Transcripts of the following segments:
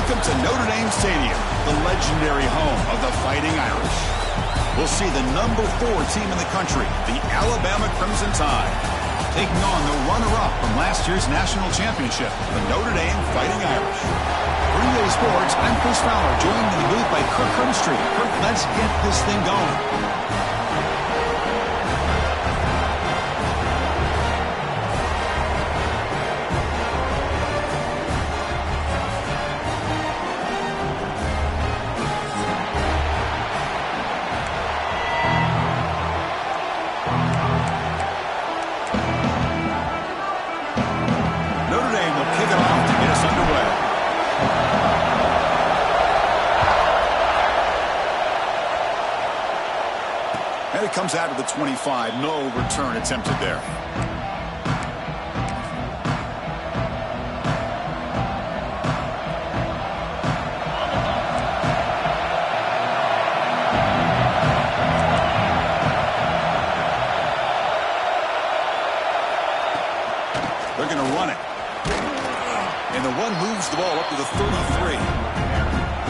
Welcome to Notre Dame Stadium, the legendary home of the Fighting Irish. We'll see the number 4 team in the country, the Alabama Crimson Tide, taking on the runner-up from last year's national championship, the Notre Dame Fighting Irish. For EA Sports, I'm Chris Fowler, joined in the booth by Kirk Herbstreit. Kirk, let's get this thing going. Comes out of the 25. No return attempted there. They're going to run it. And the one moves the ball up to the 33.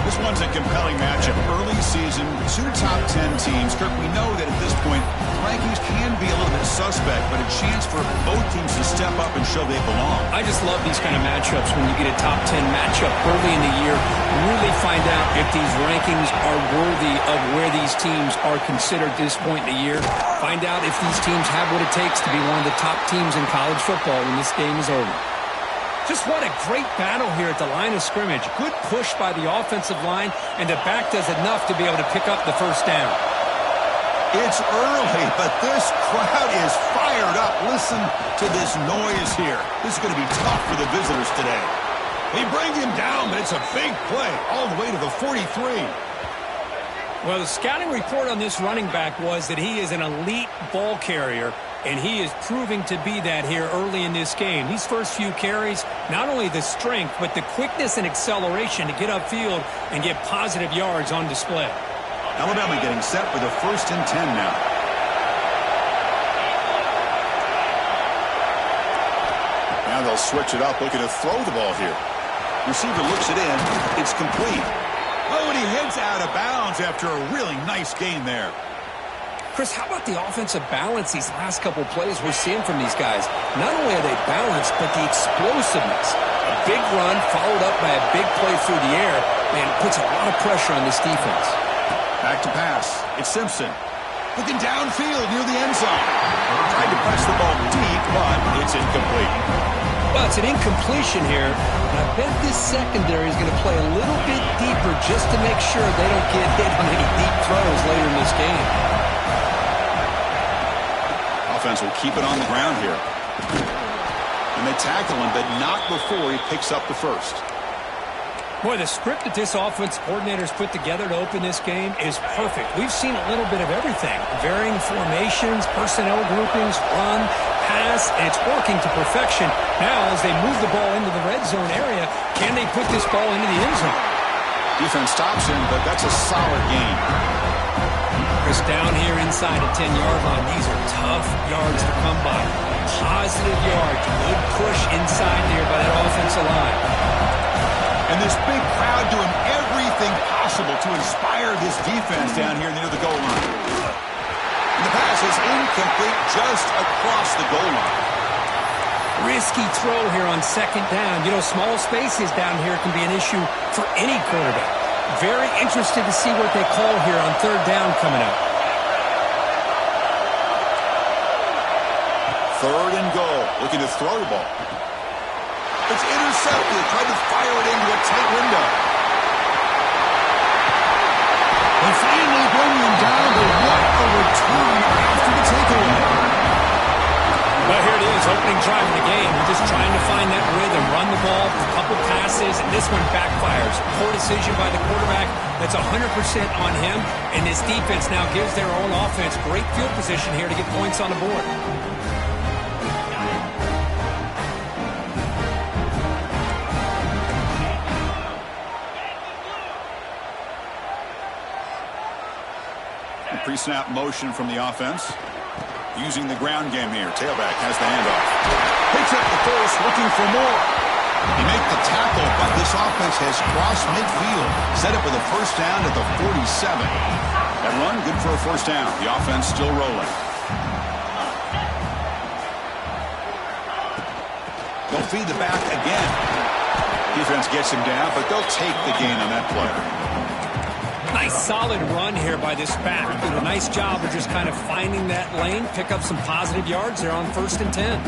This one's a compelling matchup. Early season, 2 top 10 teams. Kirk, we know that at this point, rankings can be a little bit suspect, but a chance for both teams to step up and show they belong. I just love these kind of matchups when you get a top 10 matchup early in the year. Really find out if these rankings are worthy of where these teams are considered at this point in the year. Find out if these teams have what it takes to be one of the top teams in college football when this game is over. Just what a great battle here at the line of scrimmage. Good push by the offensive line, and the back does enough to be able to pick up the first down. It's early, but this crowd is fired up. Listen to this noise here. This is going to be tough for the visitors today. They bring him down, but it's a big play all the way to the 43. Well, the scouting report on this running back was that he is an elite ball carrier, and he is proving to be that here early in this game. These first few carries, not only the strength, but the quickness and acceleration to get upfield and get positive yards on display. Alabama getting set for the 1st and 10 now. Now they'll switch it up, looking to throw the ball here. Receiver looks it in. It's complete. Oh, and he heads out of bounds after a really nice gain there. Chris, how about the offensive balance these last couple plays we're seeing from these guys? Not only are they balanced, but the explosiveness. A big run followed up by a big play through the air, man, puts a lot of pressure on this defense. Back to pass. It's Simpson. Looking downfield near the end zone. Tried to press the ball deep, but it's incomplete. Well, it's an incompletion here. I bet this secondary is going to play a little bit deeper just to make sure they don't get hit on any deep throws later in this game. Offense will keep it on the ground here. And they tackle him, but not before he picks up the first. Boy, the script that this offense coordinator's put together to open this game is perfect. We've seen a little bit of everything. Varying formations, personnel groupings, run, pass, and it's working to perfection. Now, as they move the ball into the red zone area, can they put this ball into the end zone? Defense stops him, but that's a solid gain. Chris, down here inside the 10-yard line, these are tough yards to come by. Positive yards, good push inside there by that offensive line. And this big crowd doing everything possible to inspire this defense down here near the goal line. And the pass is incomplete just across the goal line. Risky throw here on 2nd down. You know, small spaces down here can be an issue for any quarterback. Very interested to see what they call here on 3rd down coming up. 3rd and goal. Looking to throw the ball. It's intercepted. Tried to fire it into a tight window. They finally bring him down, but what a return after the takeaway. Well, here it is, opening drive of the game. We're just trying to find that rhythm, run the ball, a couple passes, and this one backfires. Poor decision by the quarterback. That's 100% on him, and this defense now gives their own offense great field position here to get points on the board. Pre-snap motion from the offense. Using the ground game here. Tailback has the handoff. Picks up the first, looking for more. He made the tackle, but this offense has crossed midfield. Set up with a first down at the 47. That run, good for a first down. The offense still rolling. They'll feed the back again. Defense gets him down, but they'll take the gain on that play. Nice solid run here by this back. Did a nice job of just kind of finding that lane, pick up some positive yards there on 1st and 10.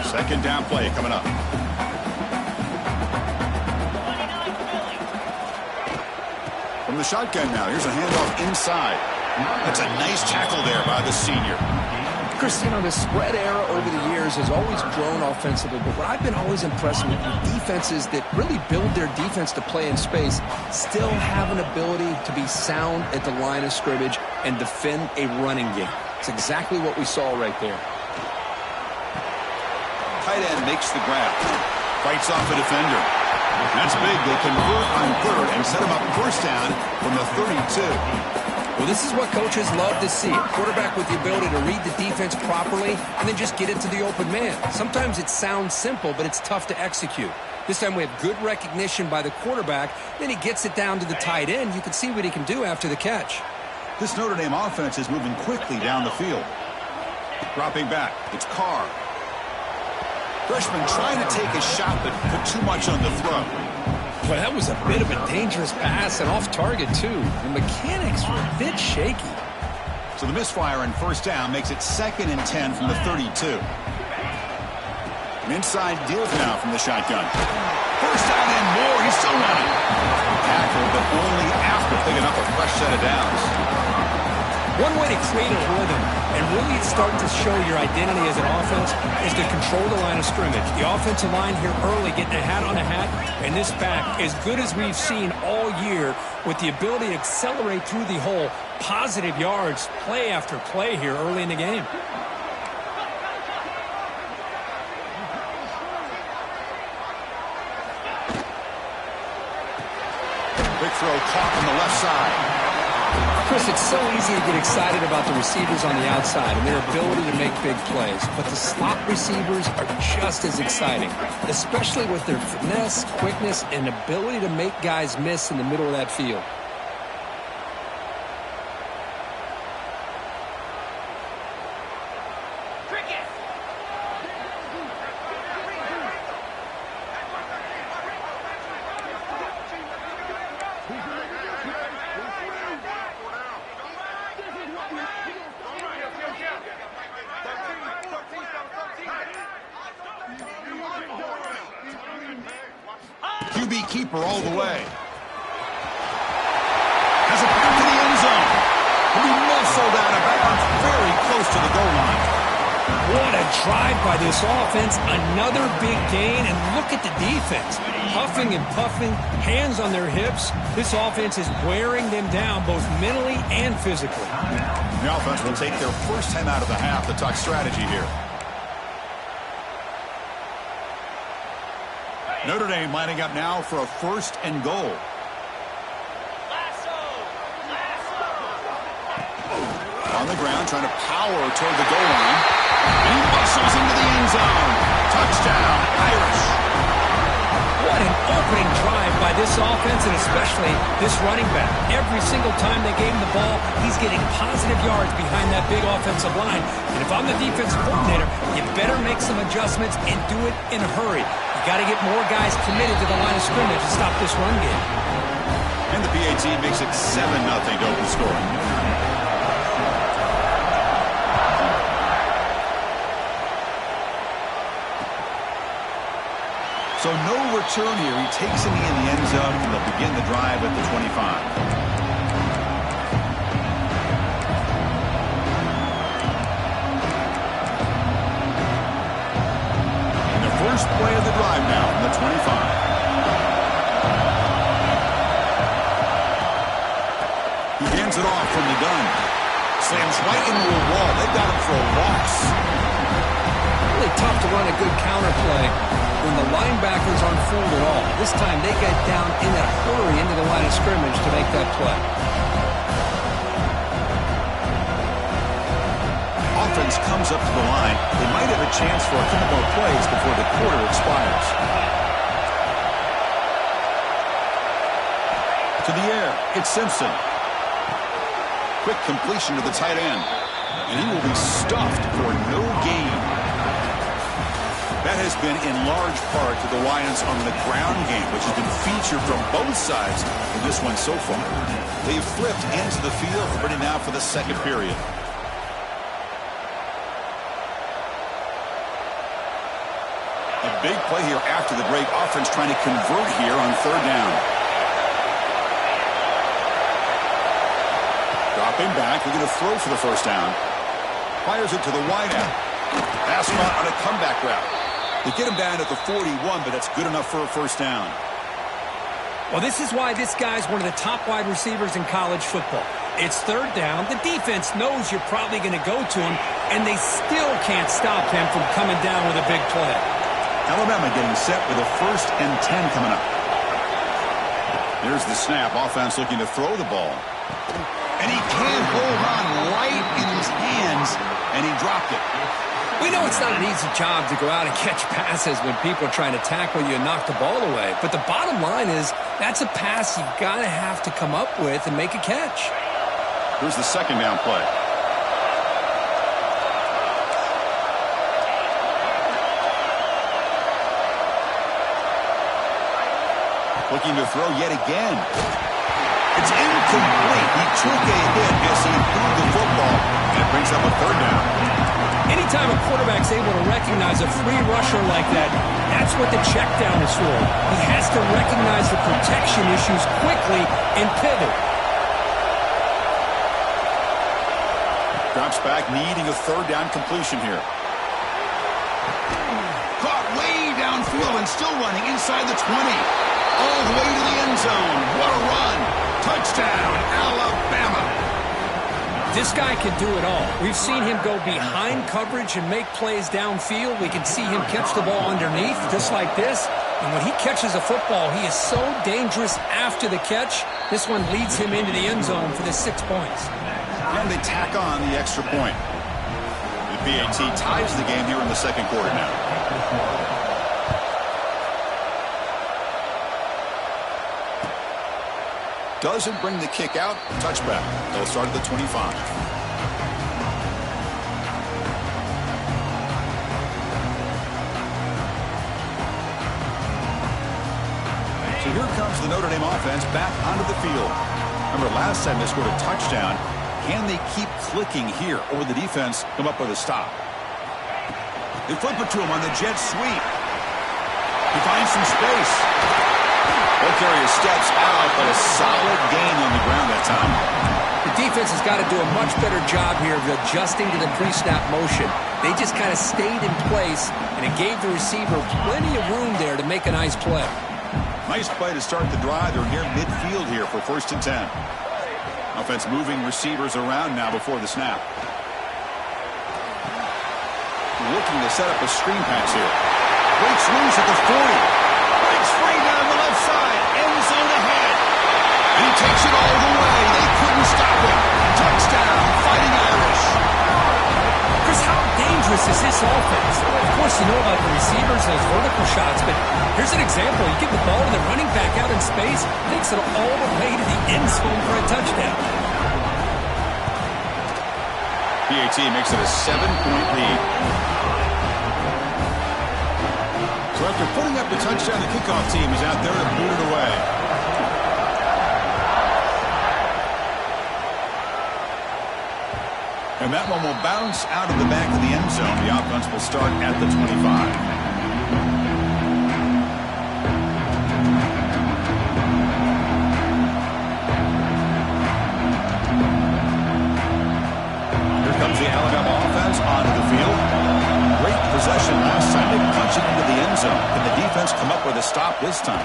Second down play coming up. From the shotgun now, here's a handoff inside. That's a nice tackle there by the senior. Chris, you know, the spread era over the years has always grown offensively, but what I've been always impressed with defenses that really build their defense to play in space still have an ability to be sound at the line of scrimmage and defend a running game. It's exactly what we saw right there. Tight end makes the grab. Fights off a defender. That's big. They convert on third and set him up first down from the 32. Well, this is what coaches love to see. A quarterback with the ability to read the defense properly and then just get it to the open man. Sometimes it sounds simple, but it's tough to execute. This time we have good recognition by the quarterback. Then he gets it down to the tight end. You can see what he can do after the catch. This Notre Dame offense is moving quickly down the field. Dropping back. It's Carr. Freshman trying to take a shot, but put too much on the throw. Well, that was a bit of a dangerous pass and off target, too. The mechanics were a bit shaky. So the misfire on first down makes it 2nd and 10 from the 32. An inside give now from the shotgun. First down and more. He's still running. Tackle, but only after picking up a fresh set of downs. One way to create a rhythm and really start to show your identity as an offense is to control the line of scrimmage. The offensive line here early getting a hat on a hat, and this back, as good as we've seen all year, with the ability to accelerate through the hole, positive yards, play after play here early in the game. Big throw caught on the left side. Chris, it's so easy to get excited about the receivers on the outside and their ability to make big plays, but the slot receivers are just as exciting, especially with their finesse, quickness, and ability to make guys miss in the middle of that field. QB keeper all the way. Has it back to the end zone. Will be muscled out of bounds very close to the goal line. What a drive by this offense. Another big gain, and look at the defense. Huffing and puffing, hands on their hips. This offense is wearing them down both mentally and physically. The offense will take their first time out of the half to talk strategy here. Notre Dame lining up now for a 1st and goal. On the ground, trying to power toward the goal line. And he muscles into the end zone. Touchdown, Irish. What an opening drive by this offense, and especially this running back. Every single time they gave him the ball, he's getting positive yards behind that big offensive line. And if I'm the defensive coordinator, you better make some adjustments and do it in a hurry. You got to get more guys committed to the line of scrimmage to stop this run game. And the PAT makes it 7-0 to open scoring. So no return here. He takes a knee in the end zone, and they'll begin the drive at the 25. First play of the drive now from the 25. He hands it off from the gun. Slams right into a wall. They've got him for a loss. Really tough to run a good counter play when the linebackers aren't fooled at all. This time they get down in a hurry into the line of scrimmage to make that play. offense comes up to the line, they might have a chance for a couple more plays before the quarter expires. To the air, it's Simpson. Quick completion to the tight end. And he will be stuffed for no gain. That has been in large part to the Lions on the ground game, which has been featured from both sides in this one so far. They've flipped into the field, ready now for the second period. A big play here after the break. Offense trying to convert here on third down. Dropping back, looking to throw for the first down. Fires it to the wideout. Pass caught on a comeback route. They get him down at the 41, but that's good enough for a first down. Well, this is why this guy's one of the top wide receivers in college football. It's third down. The defense knows you're probably going to go to him, and they still can't stop him from coming down with a big play. Alabama getting set with a 1st and 10 coming up. There's the snap. Offense looking to throw the ball. And he can't hold on right in his hands, and he dropped it. We know it's not an easy job to go out and catch passes when people are trying to tackle you and knock the ball away. But the bottom line is that's a pass you've got to have to come up with and make a catch. Here's the second down play. Looking to throw yet again. It's incomplete. He took a hit as he threw the football, and it brings up a third down. Anytime a quarterback's able to recognize a free rusher like that, that's what the check down is for. He has to recognize the protection issues quickly and pivot. Drops back, needing a third down completion here. Caught way downfield and still running inside the 20. All the way to the end zone. What a run. Touchdown, Alabama. This guy can do it all. We've seen him go behind coverage and make plays downfield. We can see him catch the ball underneath, just like this. And when he catches a football, he is so dangerous after the catch. This one leads him into the end zone for the 6 points. And they tack on the extra point. The PAT ties the game here in the second quarter now. Doesn't bring the kick out. Touchback. They'll start at the 25. So here comes the Notre Dame offense back onto the field. Remember, last time they scored a touchdown. Can they keep clicking here, or will the defense come up with a stop? They flip it to him on the jet sweep. He finds some space. Carrier steps out, but a solid gain on the ground that time. The defense has got to do a much better job here of adjusting to the pre-snap motion. They just kind of stayed in place, and it gave the receiver plenty of room there to make a nice play. Nice play to start the drive. They're near midfield here for 1st and 10. Offense moving receivers around now before the snap. Looking to set up a screen pass here. Breaks loose at the 40. Breaks free down the left side. End zone ahead. And he takes it all the way. They couldn't stop him. Touchdown, Fighting Irish. Chris, how dangerous is this offense? Of course, you know about the receivers, those vertical shots, but here's an example. You give the ball to the running back out in space, takes it all the way to the end zone for a touchdown. PAT makes it a 7-point lead. So after putting up the touchdown, the kickoff team is out there to boot it away. And that one will bounce out of the back of the end zone. The offense will start at the 25. The Alabama offense onto the field. Great possession last time. They punch it into the end zone. Can the defense come up with a stop this time?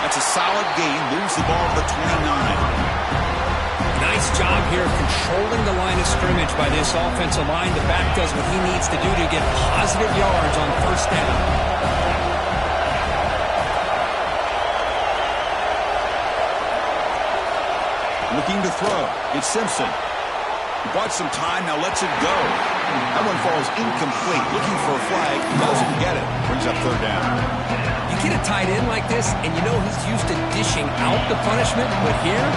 That's a solid gain. Moves the ball to the 29. Nice job here of controlling the line of scrimmage by this offensive line. The back does what he needs to do to get positive yards on first down. Looking to throw. It's Simpson. He bought some time, now lets it go. That one falls incomplete. Looking for a flag, doesn't get it. Brings up third down. You get a tight end like this, and you know he's used to dishing out the punishment, but here,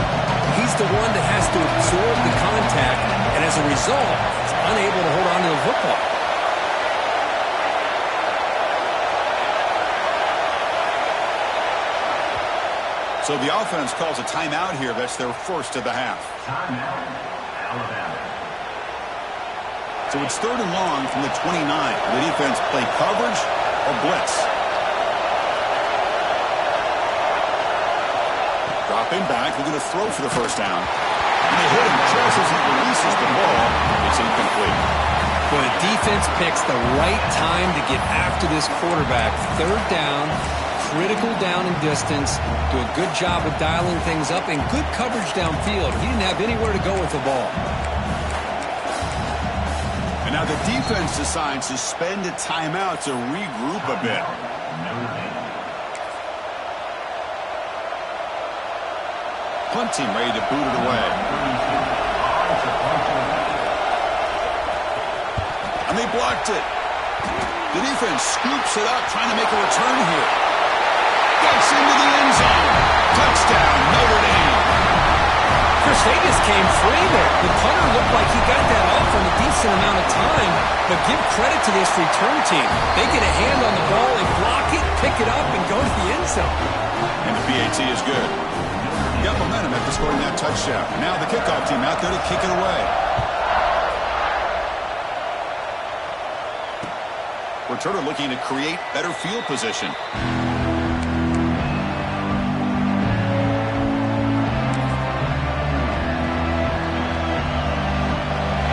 he's the one that has to absorb the contact, and as a result, he's unable to hold on to the football. So the offense calls a timeout here. That's their first of the half. Timeout, Alabama. So it's third and long from the 29. The defense play coverage or blitz. Dropping back, looking to throw for the first down. And they hit him just as he releases the ball. It's incomplete. Well, the defense picks the right time to get after this quarterback. Third down, critical down and distance. Do a good job of dialing things up and good coverage downfield. He didn't have anywhere to go with the ball. And now the defense decides to spend a timeout to regroup a bit. Punt team ready to boot it away. And they blocked it. The defense scoops it up, trying to make a return here. Gets into the end zone. Touchdown, Notre Dame. Chris, they just came free there. The punter looked like he got that off in a decent amount of time, but give credit to this return team. They get a hand on the ball and block it, pick it up, and go to the end zone. And the PAT is good. Got momentum after scoring that touchdown. Now the kickoff team out there to kick it away. Returner looking to create better field position.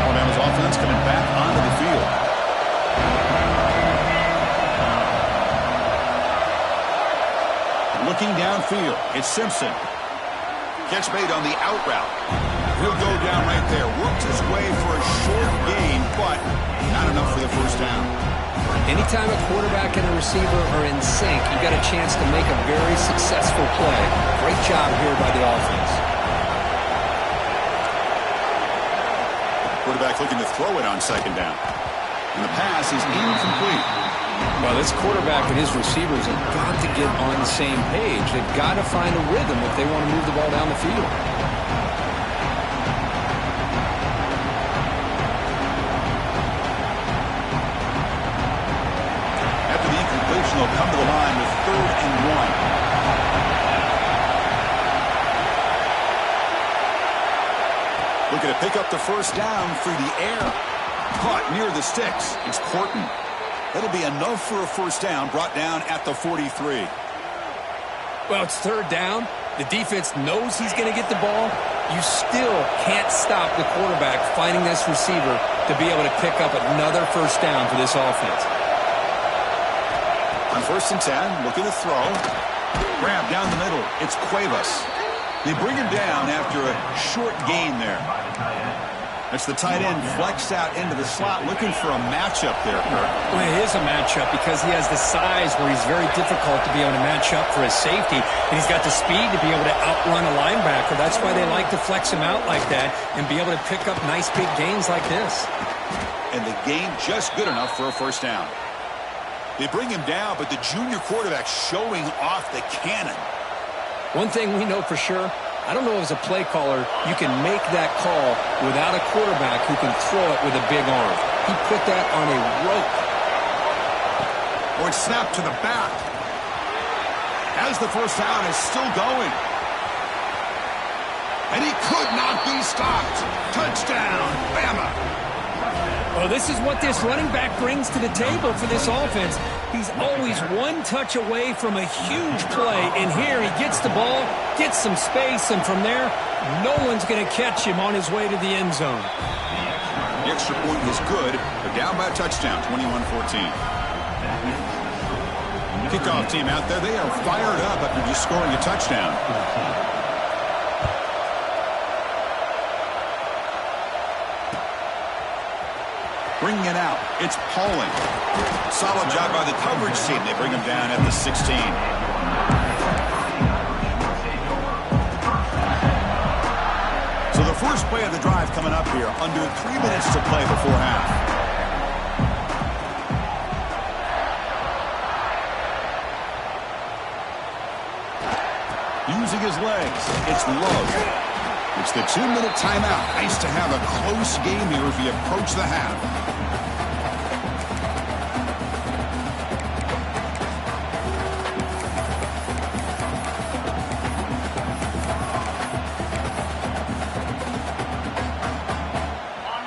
Alabama's offense coming back onto the field. Looking downfield, it's Simpson. Catch made on the out route. He'll go down right there. Worked his way for a short gain, but not enough for the first down. Anytime a quarterback and a receiver are in sync, you got a chance to make a very successful play. Great job here by the offense. Quarterback looking to throw it on second down. And the pass is incomplete. Well, this quarterback and his receivers have got to get on the same page. They've got to find a rhythm if they want to move the ball down the field. After the incompletion, they'll come to the line with 3rd and 1. Looking to pick up the first down through the air. Caught near the sticks. It's Corton. That'll be enough for a first down, brought down at the 43. Well, it's third down. The defense knows he's going to get the ball. You still can't stop the quarterback finding this receiver to be able to pick up another first down for this offense. On 1st and 10, looking to throw. Grab down the middle. It's Cuevas. They bring him down after a short gain there. That's the tight end flexed out into the slot, looking for a matchup there, Kirk. Well, it is a matchup because he has the size where he's very difficult to be able to match up for his safety, and he's got the speed to be able to outrun a linebacker. That's why they like to flex him out like that and be able to pick up nice big gains like this. And the gain just good enough for a first down. They bring him down, but the junior quarterback showing off the cannon. One thing we know for sure, I don't know as a play caller, you can make that call without a quarterback who can throw it with a big arm. He put that on a rope. Or it's snapped to the back. As the first down is still going. And he could not be stopped. Touchdown, Bama. Well, this is what this running back brings to the table for this offense. He's always one touch away from a huge play. And here he gets the ball, gets some space, and from there, no one's going to catch him on his way to the end zone. The extra point is good. They're down by a touchdown, 21-14. Kickoff team out there, they are fired up after just scoring a touchdown. Bringing it out, it's Pauling. Solid job by the coverage team. They bring him down at the 16. So the first play of the drive coming up here, under 3 minutes to play before half. Using his legs, it's Love. It's the 2-minute timeout. Nice to have a close game here as we approach the half.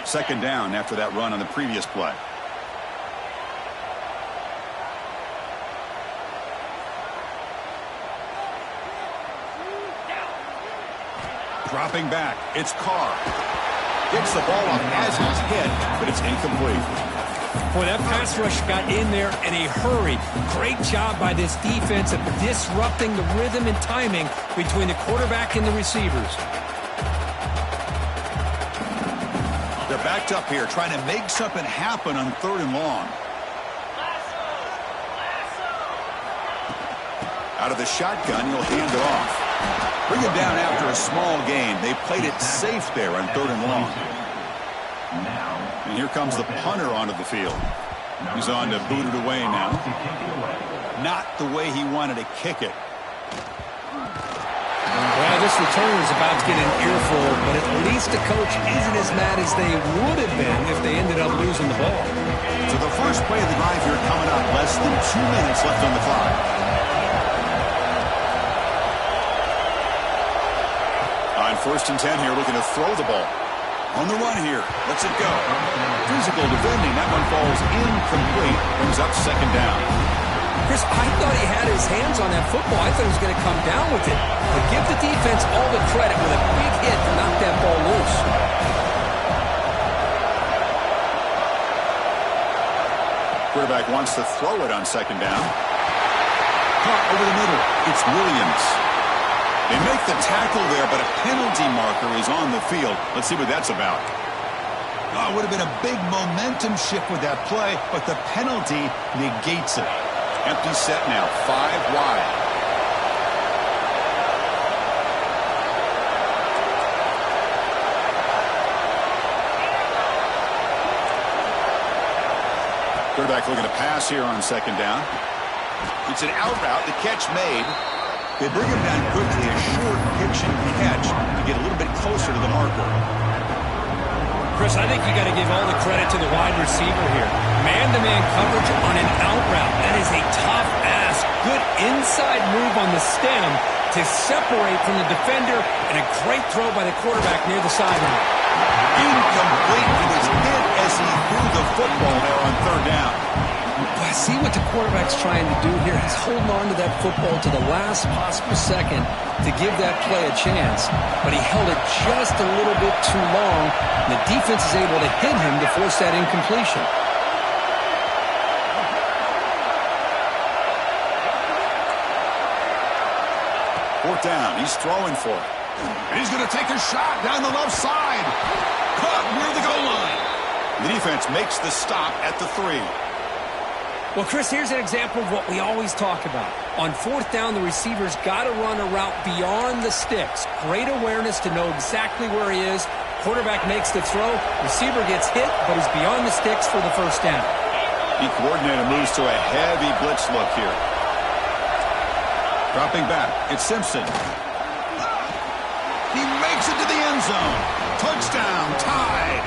Second down after that run on the previous play. Dropping back, it's Carr. Gets the ball off as it's hit, but it's incomplete. Boy, that pass rush got in there in a hurry. Great job by this defense of disrupting the rhythm and timing between the quarterback and the receivers. They're backed up here, trying to make something happen on 3rd and long. Out of the shotgun, he'll hand it off. Bring him down after a small gain. They played it safe there on 3rd and long. And here comes the punter onto the field. He's on to boot it away now. Not the way he wanted to kick it. Well, this return is about to get an earful, but at least the coach isn't as mad as they would have been if they ended up losing the ball. So the first play of the drive here coming up. Less than 2 minutes left on the clock. On 1st and 10 here, looking to throw the ball. On the run here. Lets it go. Physical defending. That one falls incomplete. Brings up 2nd down. Chris, I thought he had his hands on that football. I thought he was going to come down with it. But give the defense all the credit with a big hit to knock that ball loose. Quarterback wants to throw it on 2nd down. Caught over the middle. It's Williams. They make the tackle there, but a penalty marker is on the field. Let's see what that's about. Oh, it would have been a big momentum shift with that play, but the penalty negates it. Empty set now, 5 wide. Quarterback looking to pass here on 2nd down. It's an out route, the catch made. They bring him down quickly, a short pitch and catch to get a little bit closer to the marker. Chris, I think you got to give all the credit to the wide receiver here. Man-to-man coverage on an out route. That is a tough ask. Good inside move on the stem to separate from the defender, and a great throw by the quarterback near the sideline. Incomplete. He was hit as he threw the football there on 3rd down. I see what the quarterback's trying to do here. He's holding on to that football to the last possible second to give that play a chance. But he held it just a little bit too long. And the defense is able to hit him to force that incompletion. Fourth down. He's throwing for it. And he's going to take a shot down the left side. Caught near the goal line. The defense makes the stop at the 3. Well, Chris, here's an example of what we always talk about. On 4th down, the receiver's got to run a route beyond the sticks. Great awareness to know exactly where he is. Quarterback makes the throw. Receiver gets hit, but he's beyond the sticks for the 1st down. The coordinator moves to a heavy blitz look here. Dropping back, it's Simpson. He makes it to the end zone. Touchdown, tied.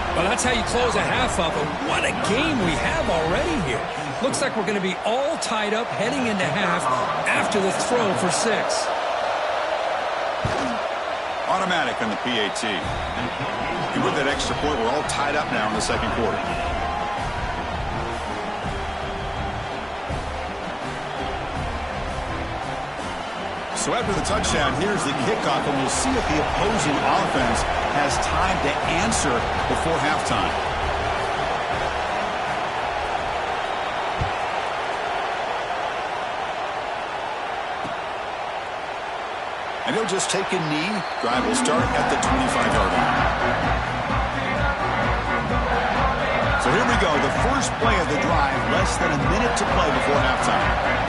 Well, that's how you close a half up. And what a game we have already here. Looks like we're going to be all tied up heading into half after the throw for 6. Automatic on the PAT. And with that extra point, we're all tied up now in the 2nd quarter. So after the touchdown, here's the kickoff, and we'll see if the opposing offense has time to answer before halftime. And he'll just take a knee. Drive will start at the 25-yard line. So here we go, the first play of the drive, less than a minute to play before halftime.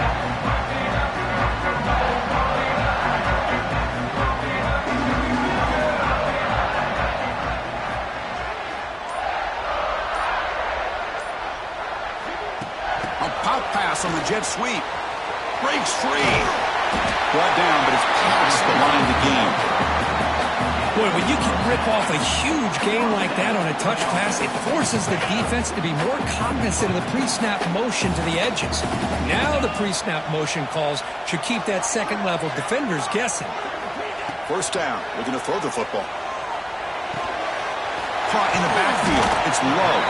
pass on the jet sweep. Breaks free. Brought down, but it's past the line of the game. Boy, when you can rip off a huge gain like that on a touch pass, it forces the defense to be more cognizant of the pre-snap motion to the edges. Now the pre-snap motion calls should keep that second-level defenders guessing. First down. Looking to throw the football. Caught in the backfield. It's Love.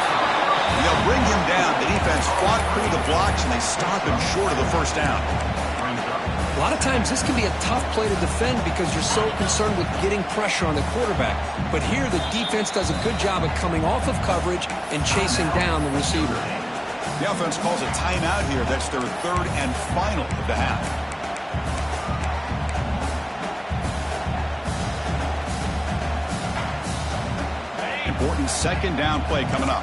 And they'll bring him down. The defense fought through the blocks, and they stop him short of the first down. A lot of times this can be a tough play to defend because you're so concerned with getting pressure on the quarterback. But here the defense does a good job of coming off of coverage and chasing down the receiver. The offense calls a timeout here. That's their third and final of the half. Important second down play coming up.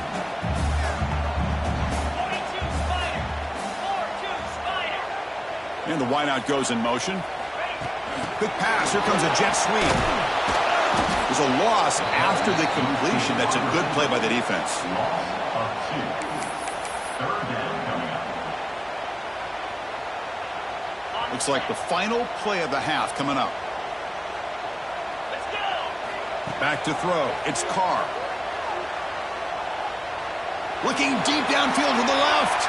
And the wideout goes in motion. Quick pass. Here comes a jet sweep. There's a loss after the completion. That's a good play by the defense. Looks like the final play of the half coming up. Back to throw. It's Carr. Looking deep downfield to the left.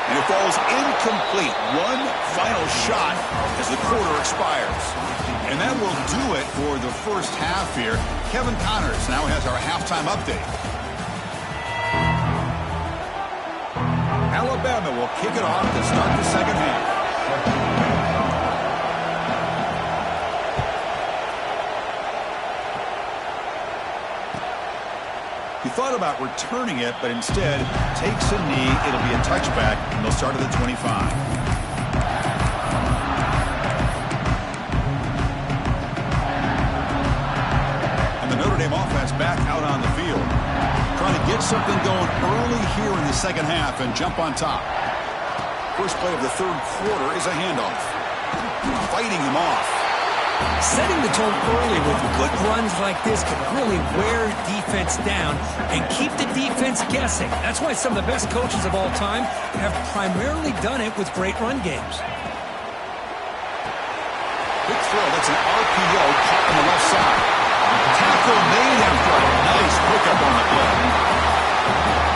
And it falls incomplete. One final shot as the quarter expires. And that will do it for the first half here. Kevin Connors now has our halftime update. Alabama will kick it off to start the second half. He thought about returning it, but instead takes a knee. It'll be a touchback, and they'll start at the 25. And the Notre Dame offense back out on the field. Trying to get something going early here in the second half and jump on top. First play of the third quarter is a handoff. Fighting him off. Setting the tone early with good runs like this can really wear defense down and keep the defense guessing. That's why some of the best coaches of all time have primarily done it with great run games. Big throw. That's an RPO caught on the left side. Tackle made after a nice pickup on the play.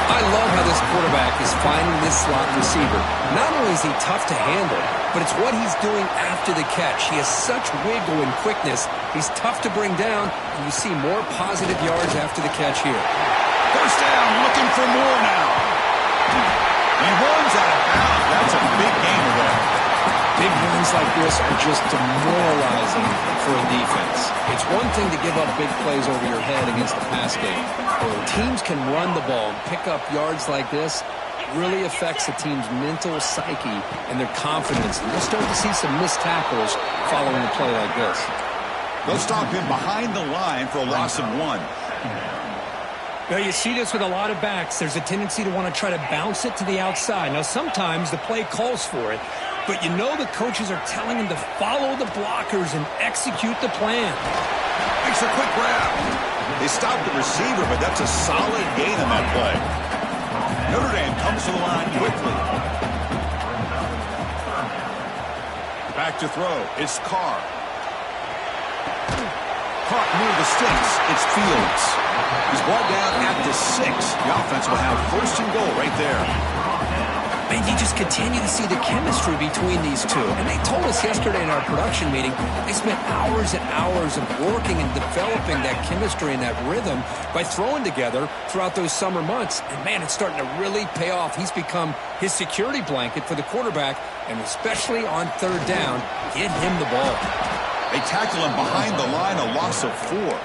I love how this quarterback is finding this slot receiver. Not only is he tough to handle, but it's what he's doing after the catch. He has such wiggle and quickness. He's tough to bring down, and you see more positive yards after the catch here. First down, looking for more now. He runs out of bounds. That's a big gain there. Big runs like this are just demoralizing for a defense. It's one thing to give up big plays over your head against the pass game. When teams can run the ball and pick up yards like this, it really affects the team's mental psyche and their confidence. And you'll start to see some missed tackles following a play like this. They'll stop him behind the line for a loss of 1. Now, you see this with a lot of backs. There's a tendency to want to try to bounce it to the outside. Now, sometimes the play calls for it, but you know the coaches are telling him to follow the blockers and execute the plan. Makes a quick grab. They stopped the receiver, but that's a solid gain on that play. Notre Dame comes to the line quickly. Back to throw. It's Carr. Caught near the sticks. It's Fields. He's brought down at the 6. The offense will have first and goal right there. And you just continue to see the chemistry between these two. And they told us yesterday in our production meeting, they spent hours and hours of working and developing that chemistry and that rhythm by throwing together throughout those summer months. And, man, it's starting to really pay off. He's become his security blanket for the quarterback, and especially on third down, get him the ball. They tackle him behind the line, a loss of 4.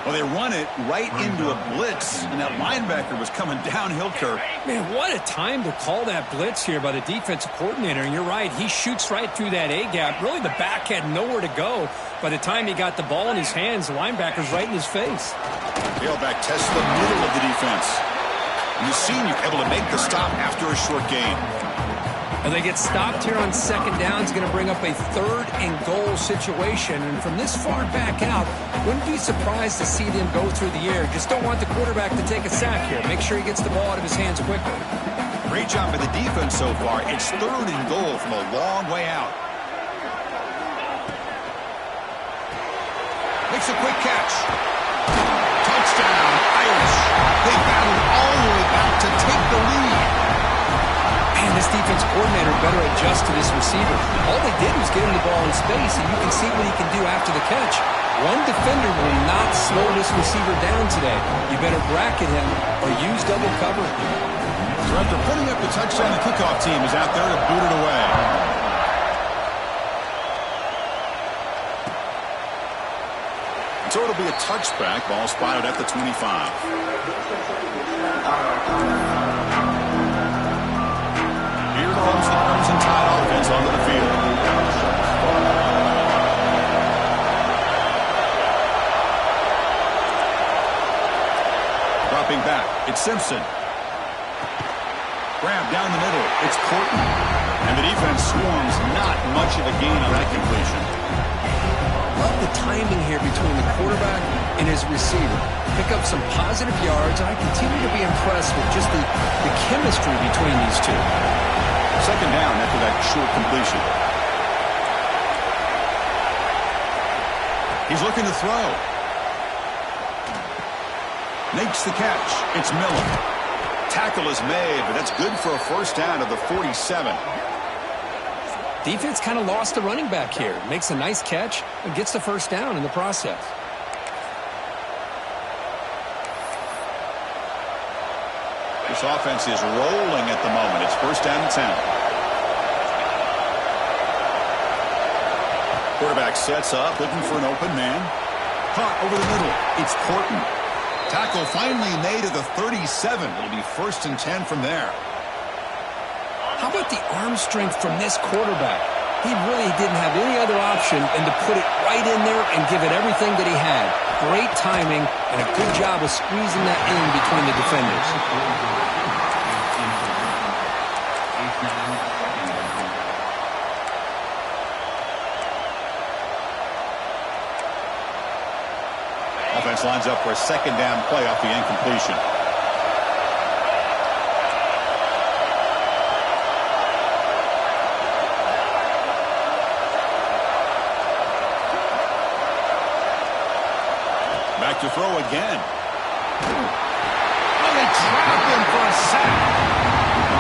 Well, they run it right into a blitz, and that linebacker was coming downhill curve. Man, what a time to call that blitz here by the defensive coordinator. And you're right, he shoots right through that A-gap. Really, the back had nowhere to go. By the time he got the ball in his hands, the linebacker's right in his face. Tailback tests the middle of the defense. And the senior able to make the stop after a short gain. And they get stopped here on second down. It's going to bring up a third and goal situation. And from this far back out, wouldn't be surprised to see them go through the air. Just don't want the quarterback to take a sack here. Make sure he gets the ball out of his hands quickly. Great job by the defense so far. It's 3rd and goal from a long way out. Makes a quick catch. Touchdown, Irish. They battled all the way back to take the lead. Man, this defense coordinator better adjust to this receiver. All they did was get him the ball in space, and you can see what he can do after the catch. One defender will not slow this receiver down today. You better bracket him or use double cover. So after putting up the touchdown, the kickoff team is out there to boot it away. So it'll be a touchback. Ball spotted at the 25. Here comes the Crimson Tide offense onto the field. Dropping back, it's Simpson. Grab down the middle, it's Portman. And the defense swarms, not much of a gain on that completion. Love the timing here between the quarterback and his receiver. Pick up some positive yards, and I continue to be impressed with just the chemistry between these two. 2nd down after that short completion. He's looking to throw. Makes the catch. It's Miller. Tackle is made, but that's good for a 1st down of the 47. Defense kind of lost the running back here. Makes a nice catch and gets the 1st down in the process. This offense is rolling at the moment. It's 1st down and 10. Quarterback sets up, looking for an open man. Caught over the middle. It's Portman. Tackle finally made at the 37. It'll be 1st and 10 from there. How about the arm strength from this quarterback? He really didn't have any other option than to put it right in there and give it everything that he had. Great timing and a good job of squeezing that in between the defenders. Offense lines up for a 2nd down play off the incompletion. Back to throw again. Oh, they trap him for a sack.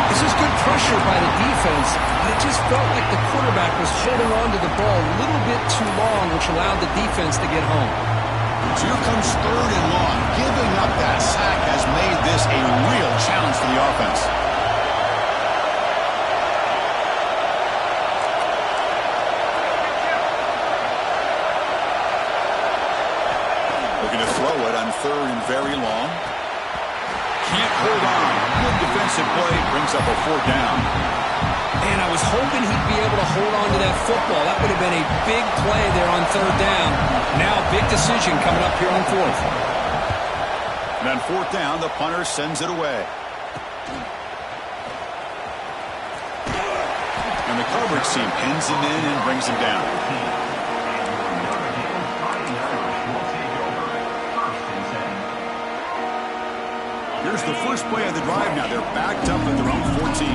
This is good pressure by the defense, but it just felt like the quarterback was holding on to the ball a little bit too long, which allowed the defense to get home. So here comes 3rd and long. Giving up that sack has made this a real challenge for the offense. Looking to throw it on 3rd and very long. Can't hold on. Good defensive play. Brings up a 4th down. Man, I was hoping he'd be able to hold on to that football. That would have been a big play there on 3rd down. Now, big decision coming up here on 4th. And on 4th down, the punter sends it away. And the coverage team pins him in and brings him down. Here's the first play of the drive now. They're backed up at their own 14.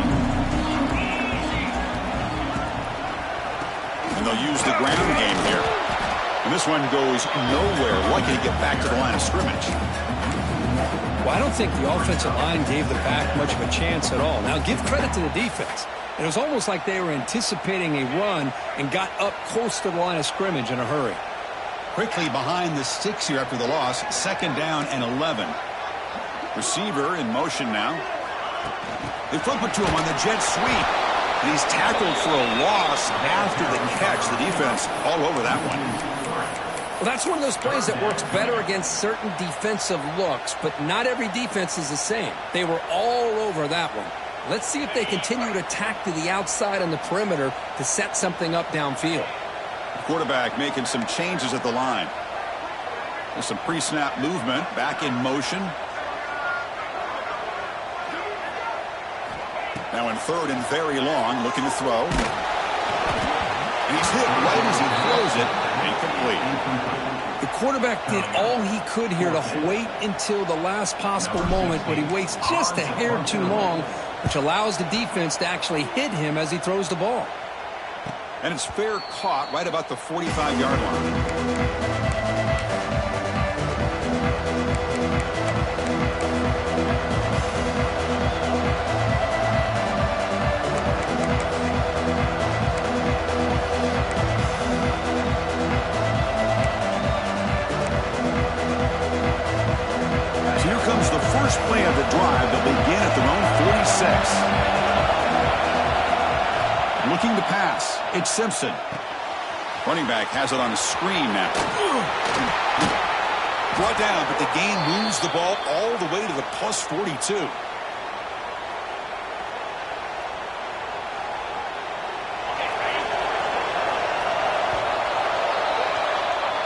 And they'll use the ground game here. And this one goes nowhere. Lucky to get back to the line of scrimmage. Well, I don't think the offensive line gave the back much of a chance at all. Now, give credit to the defense. It was almost like they were anticipating a run and got up close to the line of scrimmage in a hurry. Quickly behind the sticks here after the loss. 2nd down and 11. Receiver in motion now. They flip it to him on the jet sweep. And he's tackled for a loss after the catch. The defense all over that one. Well, that's one of those plays that works better against certain defensive looks, but not every defense is the same. They were all over that one. Let's see if they continue to tack to the outside on the perimeter to set something up downfield. The quarterback making some changes at the line. There's some pre-snap movement. Back in motion. Now in 3rd and very long, looking to throw. And he's hit right as he throws it. Incomplete. The quarterback did all he could here to wait until the last possible moment, but he waits just a hair too long which allows the defense to actually hit him as he throws the ball. And it's fair caught right about the 45-yard line. First play of the drive will begin at their own 46. Looking to pass. It's Simpson. Running back has it on a screen now. Brought down, but the gain moves the ball all the way to the plus 42.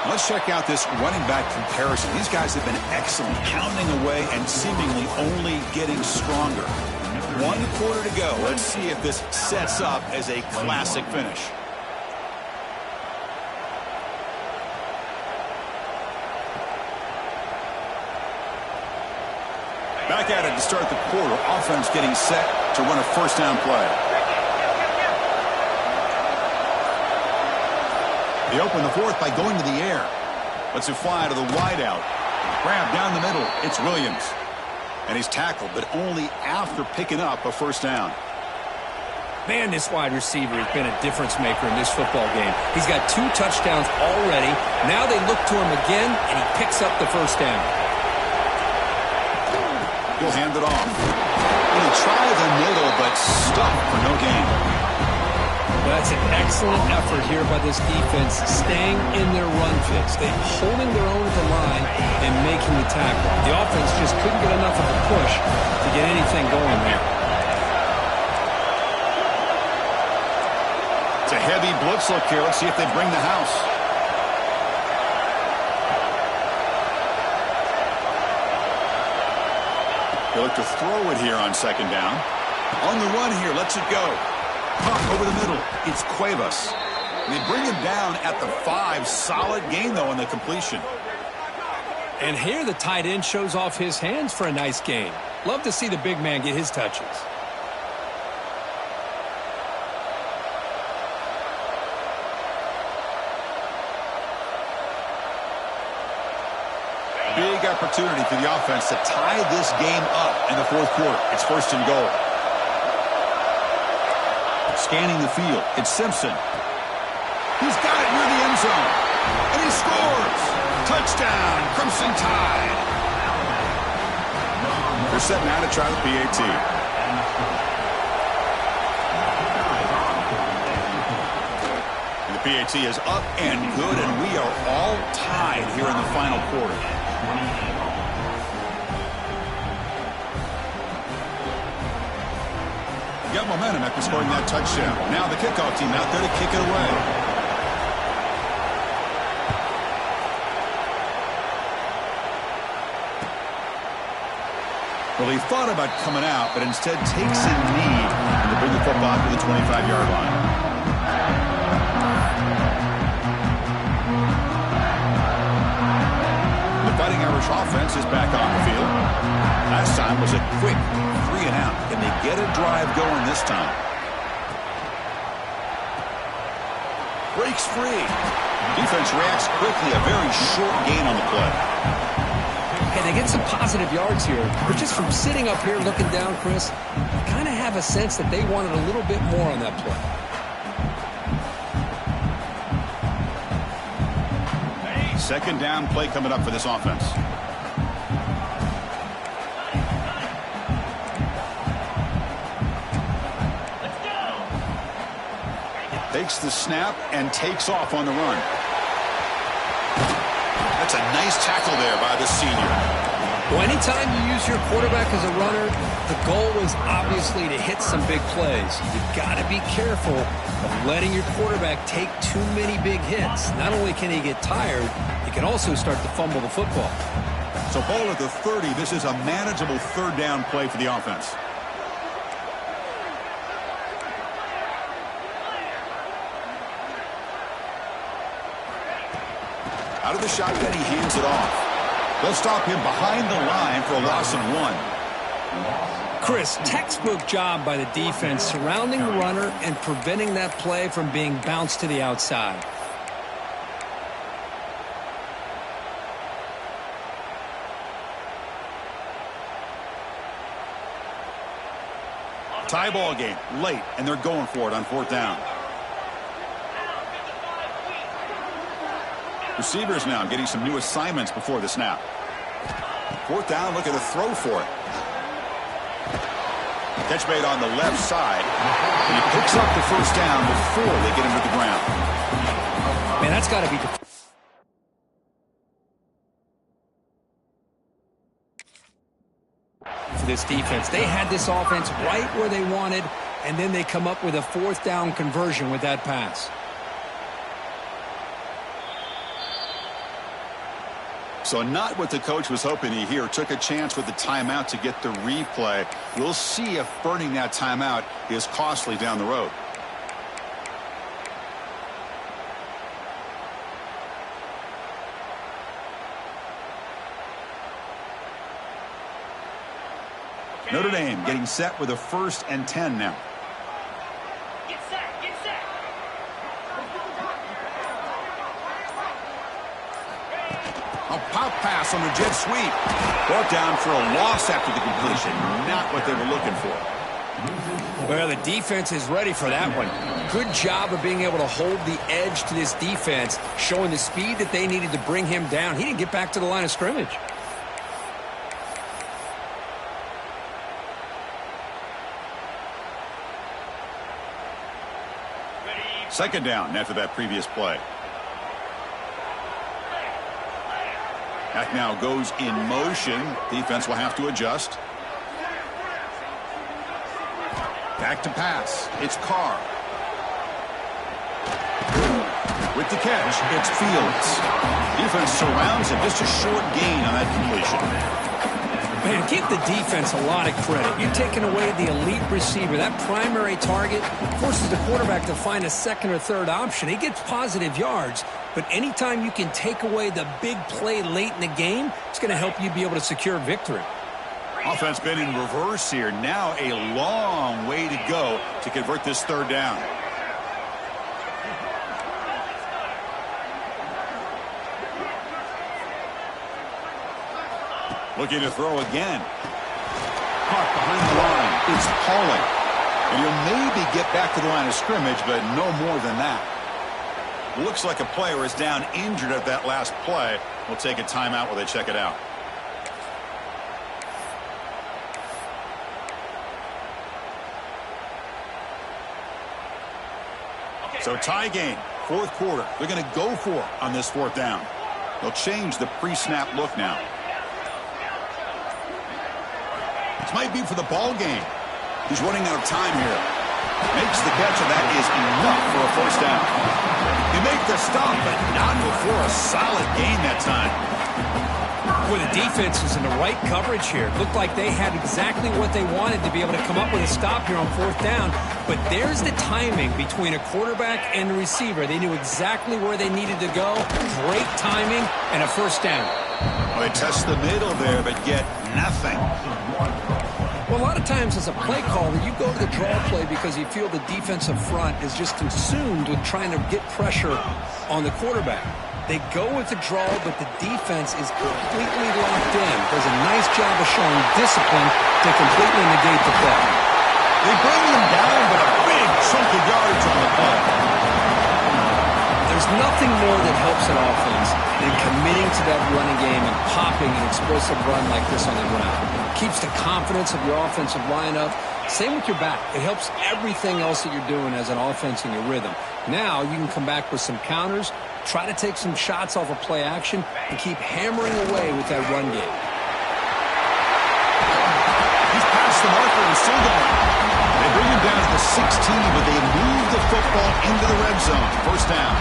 Let's check out this running back comparison. These guys have been excellent, pounding away and seemingly only getting stronger. 1 quarter to go. Let's see if this sets up as a classic finish. Back at it to start the quarter. Offense getting set to run a first down play. They open the fourth by going to the air. Let's it fly to the wideout. Grab down the middle. It's Williams. And he's tackled, but only after picking up a first down. Man, this wide receiver has been a difference maker in this football game. He's got 2 touchdowns already. Now they look to him again, and he picks up the first down. He'll hand it off. He'll try the middle, but stuck for no gain. That's an excellent effort here by this defense, staying in their run fits. They're holding their own at the line and making the tackle. The offense just couldn't get enough of a push to get anything going there. It's a heavy blitz look here. Let's see if they bring the house. They look to throw it here on second down. On the run here, lets it go. Pump over the middle. It's Cuevas. And they bring him down at the 5. Solid gain, though, on the completion. And here the tight end shows off his hands for a nice gain. Love to see the big man get his touches. Big opportunity for the offense to tie this game up in the fourth quarter. It's first and goal. Scanning the field. It's Simpson. He's got it near the end zone. And he scores. Touchdown, Crimson Tide. They're set now to try the PAT. And the PAT is up and good, and we are all tied here in the final quarter. Got momentum after scoring that touchdown. Now the kickoff team out there to kick it away. Well, he thought about coming out, but instead takes a knee to bring the football to the 25-yard line. The Fighting Irish offense is back on the field. Last time was a quick 3 and out. Can they get a drive going this time? Breaks free. Defense reacts quickly. A very short gain on the play. Hey, they get some positive yards here, but just from sitting up here looking down, Chris, I kind of have a sense that they wanted a little bit more on that play. Second down play coming up for this offense. Takes the snap and takes off on the run. That's a nice tackle there by the senior. Well, anytime you use your quarterback as a runner, the goal is obviously to hit some big plays. You've got to be careful of letting your quarterback take too many big hits. Not only can he get tired, he can also start to fumble the football. So ball at the 30. This is a manageable third down play for the offense. Out of the shotgun, he hands it off. They'll stop him behind the line for a loss of 1. Chris, textbook job by the defense surrounding the runner and preventing that play from being bounced to the outside. Tie ball game, late, and they're going for it on 4th down. Receivers now getting some new assignments before the snap. 4th down, look at the throw for it. Catch made on the left side. And he picks up the 1st down before they get him to the ground. Man, that's got to be... for this defense. They had this offense right where they wanted, and then they come up with a 4th down conversion with that pass. So not what the coach was hoping to hear. Took a chance with the timeout to get the replay. We'll see if burning that timeout is costly down the road. Notre Dame getting set with a 1st and 10 now. Get set, get set. A pop pass on the jet sweep. Brought down for a loss after the completion. Not what they were looking for. Well, the defense is ready for that one. Good job of being able to hold the edge to this defense, showing the speed that they needed to bring him down. He didn't get back to the line of scrimmage. Second down after that previous play. Back now goes in motion. Defense will have to adjust. Back to pass. It's Carr. With the catch, it's Fields. Defense surrounds him. Just a short gain on that completion. Man, give the defense a lot of credit. You're taking away the elite receiver. That primary target forces the quarterback to find a 2nd or 3rd option. He gets positive yards, but anytime you can take away the big play late in the game, it's going to help you be able to secure victory. Offense been in reverse here. Now a long way to go to convert this 3rd down. Looking to throw again. Caught behind the line. It's Pauling. And he'll maybe get back to the line of scrimmage, but no more than that. Looks like a player is down injured at that last play. We'll take a timeout while they check it out. So tie game, 4th quarter. They're going to go for it on this 4th down. They'll change the pre-snap look now. This might be for the ball game. He's running out of time here. Makes the catch, and that is enough for a 1st down. They make the stop, but not before a solid gain that time. Well, the defense is in the right coverage here. Looked like they had exactly what they wanted to be able to come up with a stop here on 4th down. But there's the timing between a quarterback and the receiver. They knew exactly where they needed to go. Great timing and a 1st down. Well, they test the middle there, but get nothing. Well, a lot of times as a play caller, you go to the draw play because you feel the defensive front is just consumed with trying to get pressure on the quarterback. They go with the draw, but the defense is completely locked in. Does a nice job of showing discipline to completely negate the play. They bring him down, but a big chunk of yardage on the play. There's nothing more that helps an offense than committing to that running game and popping an explosive run like this on the ground. Keeps the confidence of your offensive lineup. Same with your back. It helps everything else that you're doing as an offense in your rhythm. Now you can come back with some counters, try to take some shots off of play action, and keep hammering away with that run game. He's past the marker and still going. They bring him down to the 16, but they move the football into the red zone. 1st down.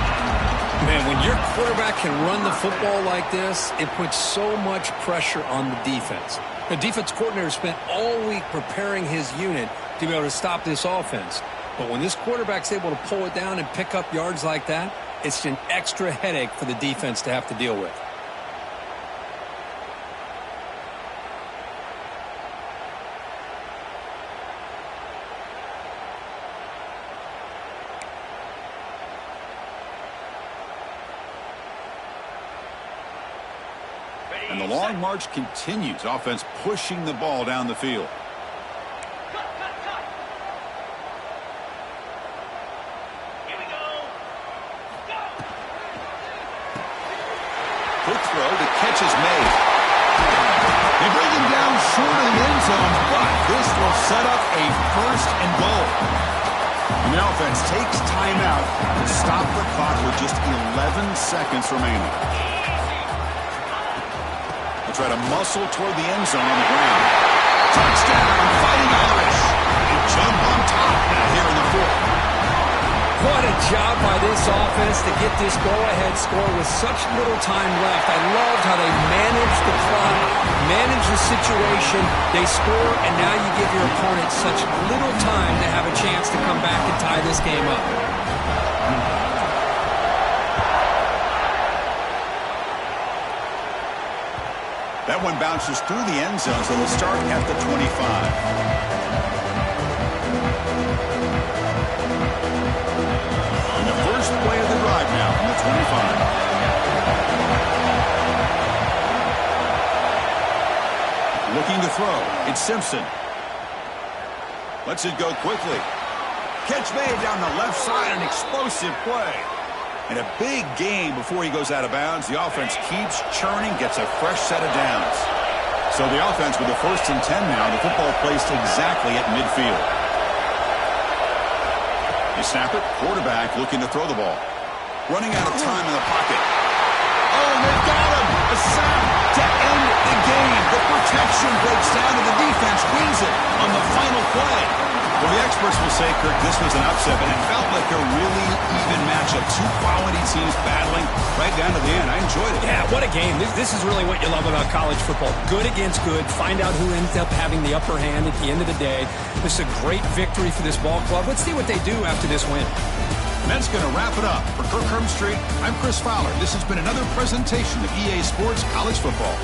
Man, when your quarterback can run the football like this, it puts so much pressure on the defense. The defense coordinator spent all week preparing his unit to be able to stop this offense. But when this quarterback's able to pull it down and pick up yards like that, it's an extra headache for the defense to have to deal with. And the long march continues. Offense pushing the ball down the field. Here we go. Go. Quick throw. The catch is made. They bring him down short of the end zone, but this will set up a first and goal. And the offense takes timeout to stop the clock with just 11 seconds remaining. They'll try to muscle toward the end zone on the ground. Touchdown, Fighting Irish. They jump on top now here in the fourth. What a job by this offense to get this go-ahead score with such little time left. I loved how they managed the clock, managed the situation. They score, and now you give your opponent such little time to have a chance to come back and tie this game up. That one bounces through the end zone, so they'll start at the 25. First play of the drive now on the 25. Looking to throw. It's Simpson. Lets it go quickly. Catch made down the left side, an explosive play. And a big gain before he goes out of bounds. The offense keeps churning, gets a fresh set of downs. So the offense with the 1st and 10 now. The football placed exactly at midfield. They snap it. Quarterback looking to throw the ball. Running out of time in the pocket. Oh, they've got him. A sack to end the game. The protection breaks down and the defense wins it on the final play. Well, the experts will say, Kirk, this was an upset, but it felt like a really even matchup. Two quality teams battling right down to the end. I enjoyed it. Yeah, what a game. This is really what you love about college football. Good against good. Find out who ends up having the upper hand at the end of the day. This is a great victory for this ball club. Let's see what they do after this win. And that's going to wrap it up. For Kirk Street, I'm Chris Fowler. This has been another presentation of EA Sports College Football.